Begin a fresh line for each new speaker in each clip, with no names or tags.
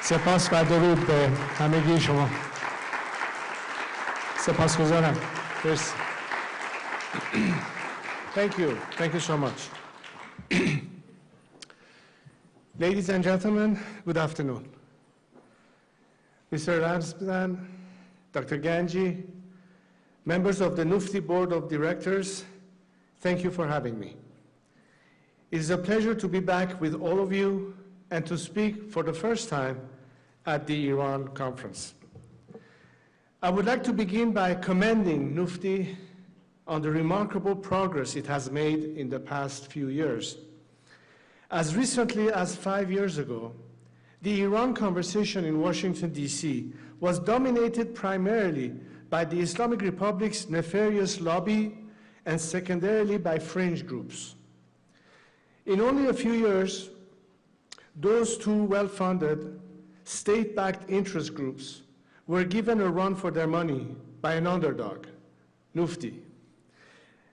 سپاس و درود به همگی شما. سپاسگزارم. مرسی. Thank you. Thank you so much. Ladies and gentlemen, good afternoon. Mr. Ramzan, Dr. Ganji, members of the Nufti Board of Directors, thank you for having me. It is a pleasure to be back with all of you and to speak for the first time at the Iran conference. I would like to begin by commending Nufti on the remarkable progress it has made in the past few years. As recently as 5 years ago, the Iran conversation in Washington, D.C. was dominated primarily by the Islamic Republic's nefarious lobby and secondarily by fringe groups. In only a few years, those two well-funded, state-backed interest groups were given a run for their money by an underdog, Nufti.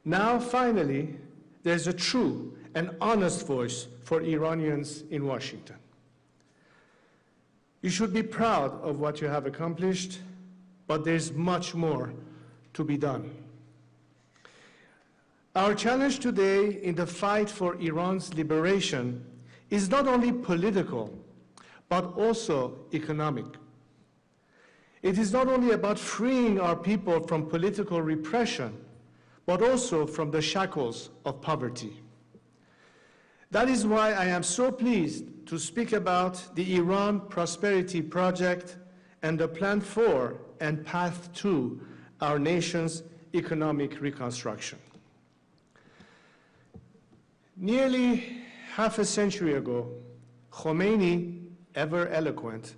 Now, finally, there's a true and honest voice for Iranians in Washington. You should be proud of what you have accomplished, but there's much more to be done. Our challenge today in the fight for Iran's liberation is not only political, but also economic. It is not only about freeing our people from political repression, but also from the shackles of poverty. That is why I am so pleased to speak about the Iran Prosperity Project and the plan for and path to our nation's economic reconstruction. Nearly half a century ago, Khomeini, ever eloquent,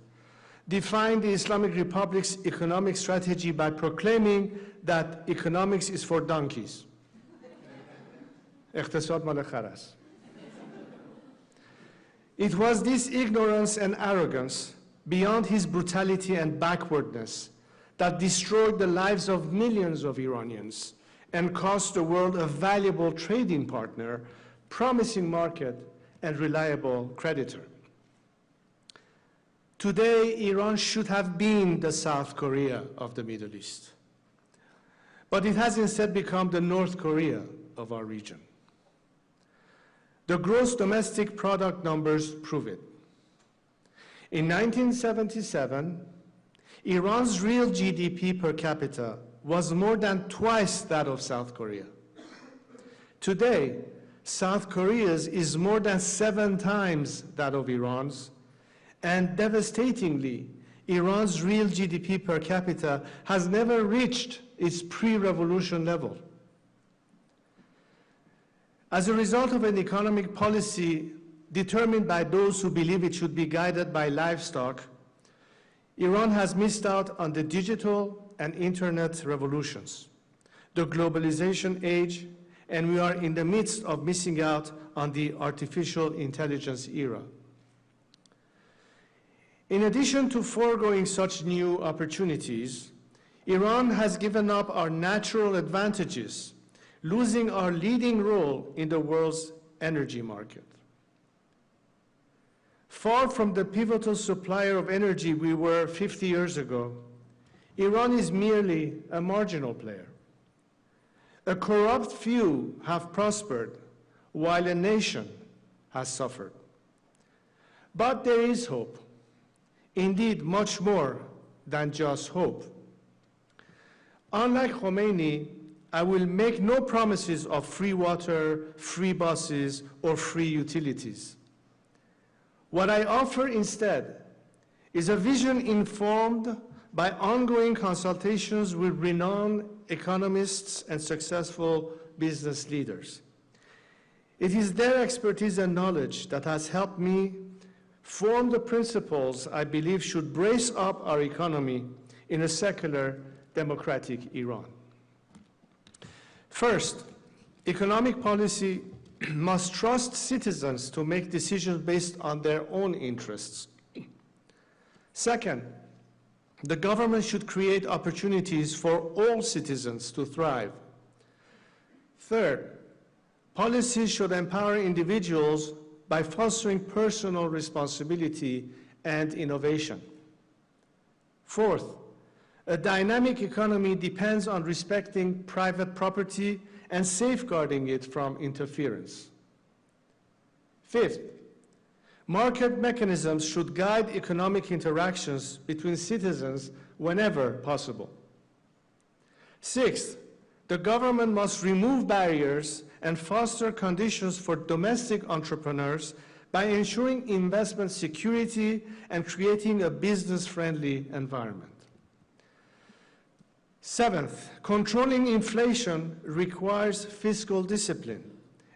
defined the Islamic Republic's economic strategy by proclaiming that economics is for donkeys. اقتصاد مال خر است. It was this ignorance and arrogance, beyond his brutality and backwardness, that destroyed the lives of millions of Iranians and cost the world a valuable trading partner, promising market, and reliable creditor. Today, Iran should have been the South Korea of the Middle East, but it has instead become the North Korea of our region. The gross domestic product numbers prove it. In 1977, Iran's real GDP per capita was more than twice that of South Korea. Today, South Korea's is more than 7 times that of Iran's, and devastatingly, Iran's real GDP per capita has never reached its pre-revolution level. As a result of an economic policy determined by those who believe it should be guided by livestock, Iran has missed out on the digital and internet revolutions, the globalization age, and we are in the midst of missing out on the artificial intelligence era. In addition to foregoing such new opportunities, Iran has given up our natural advantages, losing our leading role in the world's energy market. Far from the pivotal supplier of energy we were 50 years ago, Iran is merely a marginal player. A corrupt few have prospered, while a nation has suffered. But there is hope. Indeed, much more than just hope. Unlike Khomeini, I will make no promises of free water, free buses, or free utilities. What I offer instead is a vision informed by ongoing consultations with renowned economists and successful business leaders. It is their expertise and knowledge that has helped me form the principles I believe should brace up our economy in a secular, democratic Iran. First, economic policy must trust citizens to make decisions based on their own interests. Second, the government should create opportunities for all citizens to thrive. Third, policies should empower individuals by fostering personal responsibility and innovation. Fourth, a dynamic economy depends on respecting private property and safeguarding it from interference. Fifth, market mechanisms should guide economic interactions between citizens whenever possible. Sixth, the government must remove barriers and foster conditions for domestic entrepreneurs by ensuring investment security and creating a business-friendly environment. Seventh, controlling inflation requires fiscal discipline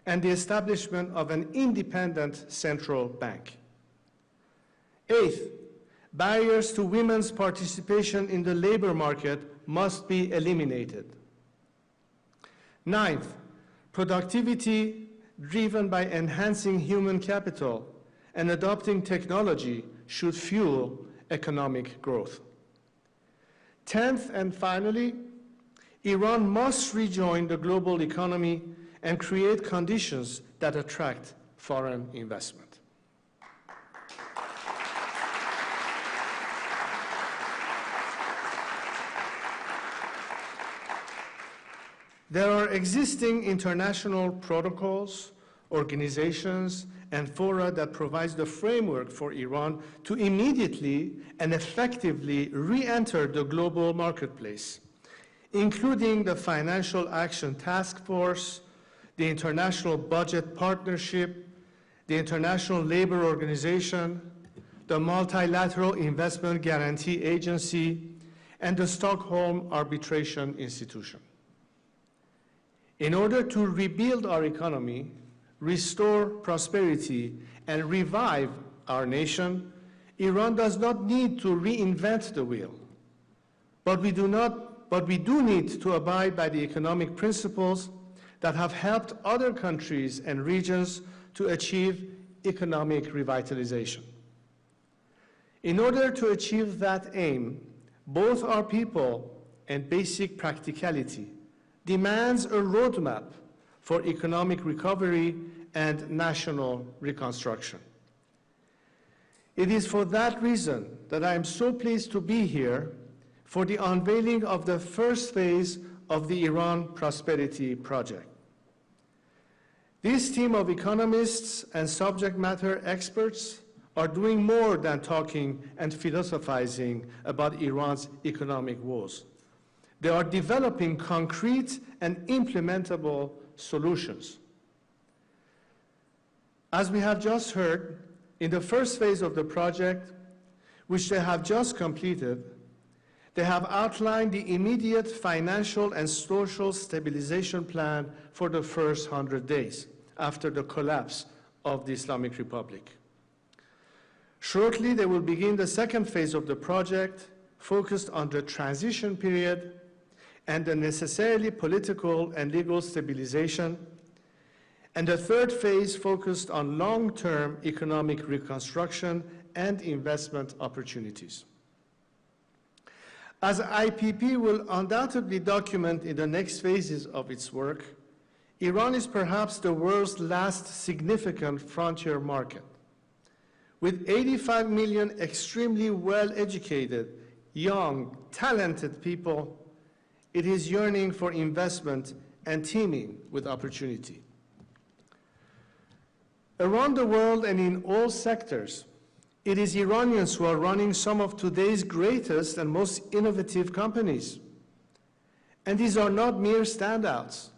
and the establishment of an independent central bank. Eighth, barriers to women's participation in the labor market must be eliminated. Ninth, productivity driven by enhancing human capital and adopting technology should fuel economic growth. 10th and finally, Iran must rejoin the global economy and create conditions that attract foreign investment. There are existing international protocols, organizations, and fora that provides the framework for Iran to immediately and effectively re-enter the global marketplace, including the Financial Action Task Force, the International Budget Partnership, the International Labor Organization, the Multilateral Investment Guarantee Agency, and the Stockholm Arbitration Institution. In order to rebuild our economy, restore prosperity, and revive our nation, Iran does not need to reinvent the wheel. But we do need to abide by the economic principles that have helped other countries and regions to achieve economic revitalization. In order to achieve that aim, both our people and basic practicality demands a roadmap for economic recovery and national reconstruction. It is for that reason that I am so pleased to be here for the unveiling of the first phase of the Iran Prosperity Project. This team of economists and subject matter experts are doing more than talking and philosophizing about Iran's economic woes. They are developing concrete and implementable solutions. As we have just heard, in the first phase of the project, which they have just completed, they have outlined the immediate financial and social stabilization plan for the first 100 days after the collapse of the Islamic Republic. Shortly, they will begin the second phase of the project, focused on the transition period and the necessarily political and legal stabilization, and the third phase focused on long-term economic reconstruction and investment opportunities. As IPP will undoubtedly document in the next phases of its work, Iran is perhaps the world's last significant frontier market. With 85 million extremely well-educated, young, talented people, it is yearning for investment and teeming with opportunity. Around the world and in all sectors, it is Iranians who are running some of today's greatest and most innovative companies. And these are not mere standouts.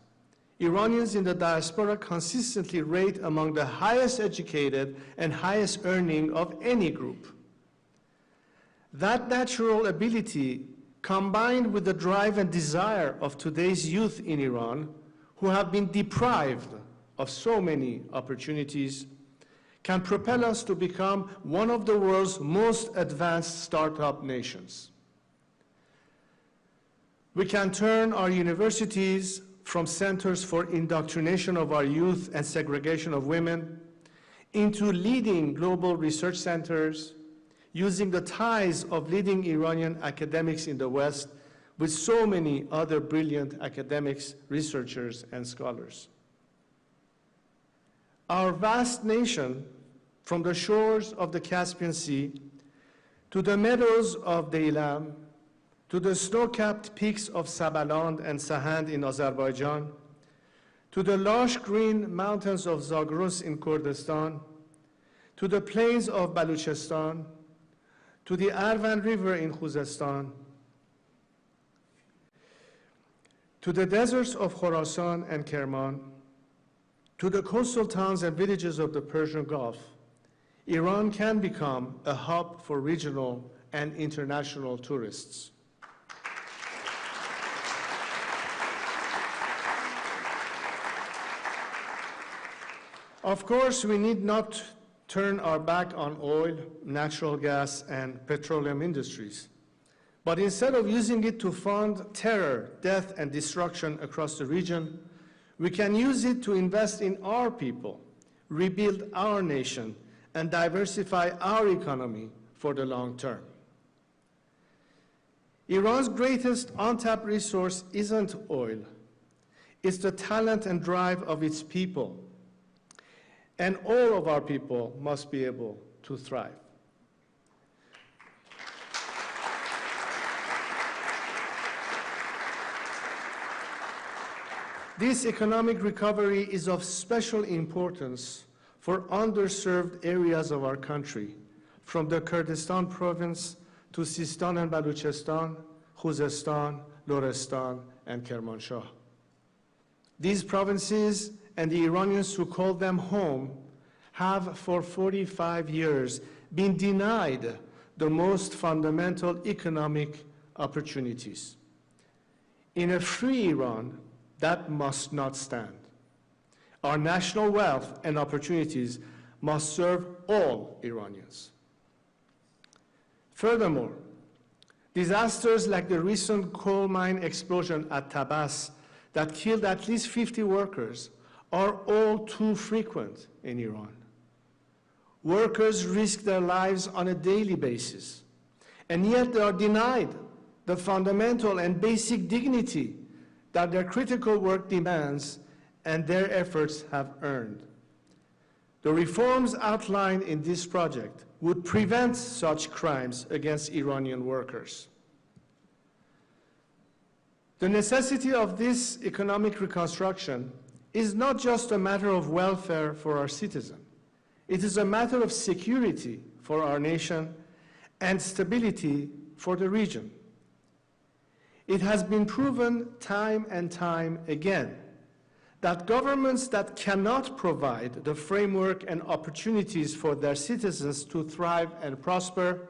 Iranians in the diaspora consistently rate among the highest educated and highest earning of any group. That natural ability, combined with the drive and desire of today's youth in Iran, who have been deprived of so many opportunities, can propel us to become one of the world's most advanced startup nations. We can turn our universities from centers for indoctrination of our youth and segregation of women into leading global research centers, using the ties of leading Iranian academics in the West with so many other brilliant academics, researchers, and scholars. Our vast nation, from the shores of the Caspian Sea to the meadows of Deilam, to the snow-capped peaks of Sabaland and Sahand in Azerbaijan, to the lush green mountains of Zagros in Kurdistan, to the plains of Baluchistan, to the Arvan River in Khuzestan, to the deserts of Khorasan and Kerman, to the coastal towns and villages of the Persian Gulf, Iran can become a hub for regional and international tourists. Of course, we need not turn our back on oil, natural gas, and petroleum industries. But instead of using it to fund terror, death, and destruction across the region, we can use it to invest in our people, rebuild our nation, and diversify our economy for the long term. Iran's greatest untapped resource isn't oil. It's the talent and drive of its people. And all of our people must be able to thrive. This economic recovery is of special importance for underserved areas of our country, from the Kurdistan province to Sistan and Baluchistan, Khuzestan, Lorestan, and Kermanshah. These provinces and the Iranians who call them home have for 45 years been denied the most fundamental economic opportunities. In a free Iran, that must not stand. Our national wealth and opportunities must serve all Iranians. Furthermore, disasters like the recent coal mine explosion at Tabas that killed at least 50 workers are all too frequent in Iran. Workers risk their lives on a daily basis, and yet they are denied the fundamental and basic dignity that their critical work demands and their efforts have earned. The reforms outlined in this project would prevent such crimes against Iranian workers. The necessity of this economic reconstruction is not just a matter of welfare for our citizens. It is a matter of security for our nation and stability for the region. It has been proven time and time again that governments that cannot provide the framework and opportunities for their citizens to thrive and prosper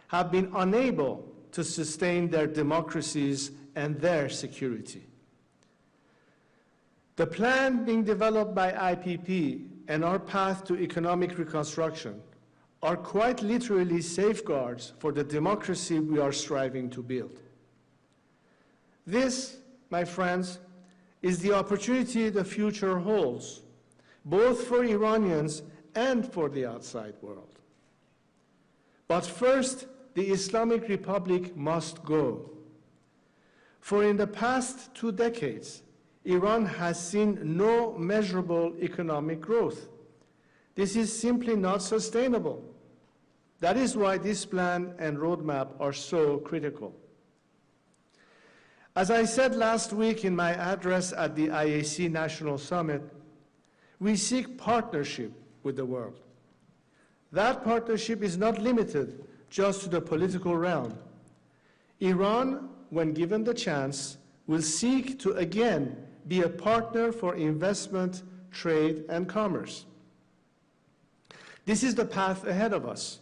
have been unable to sustain their democracies and their security. The plan being developed by IPP and our path to economic reconstruction are quite literally safeguards for the democracy we are striving to build. This, my friends, is the opportunity the future holds, both for Iranians and for the outside world. But first, the Islamic Republic must go. For in the past 2 decades, Iran has seen no measurable economic growth. This is simply not sustainable. That is why this plan and roadmap are so critical. As I said last week in my address at the IAC National Summit, we seek partnership with the world. That partnership is not limited just to the political realm. Iran, when given the chance, will seek to again be a partner for investment, trade, and commerce. This is the path ahead of us.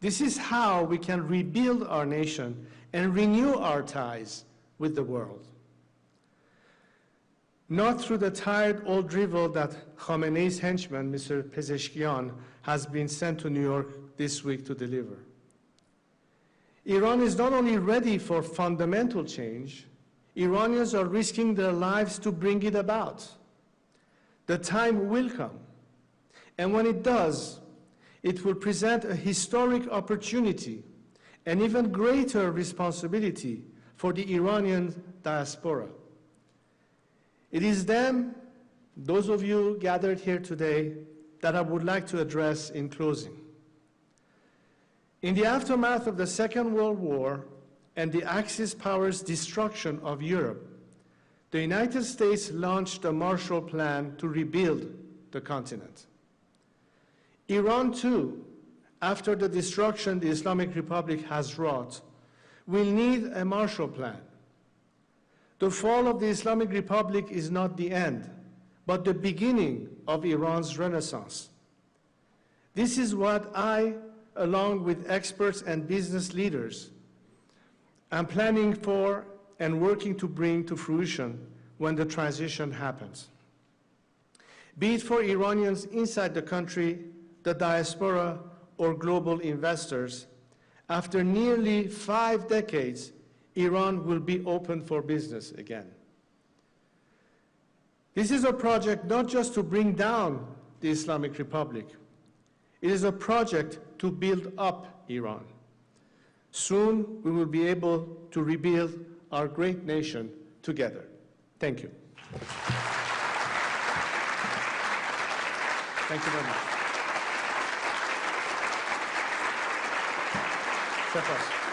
This is how we can rebuild our nation and renew our ties with the world. Not through the tired old drivel that Khamenei's henchman, Mr. Pezeshkian, has been sent to New York this week to deliver. Iran is not only ready for fundamental change, Iranians are risking their lives to bring it about. The time will come, and when it does, it will present a historic opportunity, an even greater responsibility for the Iranian diaspora. It is them, those of you gathered here today, that I would like to address in closing. In the aftermath of the Second World War and the Axis powers' destruction of Europe, the United States launched a Marshall Plan to rebuild the continent. Iran, too, after the destruction the Islamic Republic has wrought, will need a Marshall Plan. The fall of the Islamic Republic is not the end, but the beginning of Iran's renaissance. This is what I, along with experts and business leaders, am planning for and working to bring to fruition when the transition happens. Be it for Iranians inside the country, the diaspora, or global investors, after nearly 5 decades, Iran will be open for business again. This is a project not just to bring down the Islamic Republic. It is a project to build up Iran. Soon, we will be able to rebuild our great nation together. Thank you. Thank you very much. Stefan.